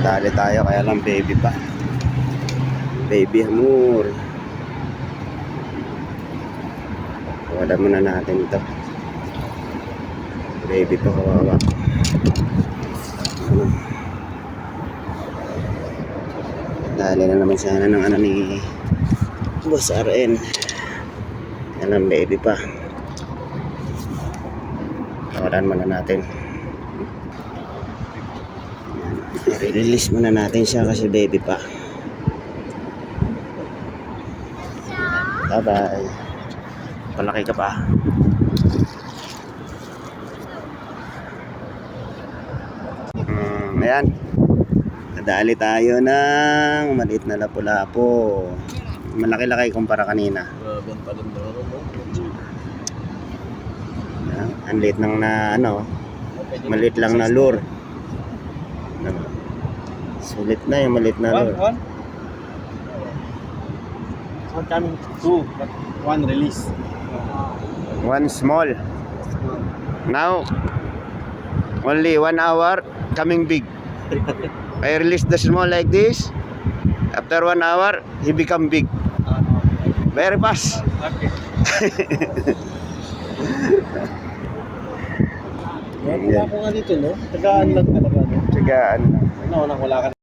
Dali tayo, kaya lang baby pa. Baby hamur. Wala muna natin ito. Baby pa, kawawa. Dali na naman sana ng ano ni Boss RN. Yan, baby pa. Tawaran muna natin. I-release muna natin siya kasi baby pa. Bye bye. Palaki ka pa. Ayan. Nadali tayo ng maliit na lapu-lapo. Malaki-laki kumpara kanina. Ang liit lang na ano, maliit lang na lure. Sulit na yung maliit na lure. One coming two, but one release. One small. Now, only 1 hour coming big. I release the small like this. After 1 hour, he become big. Very fast. Okay. Wala ko nga dito, no? Tagaan lang talaga, no? Tagaan. Ano, wala ka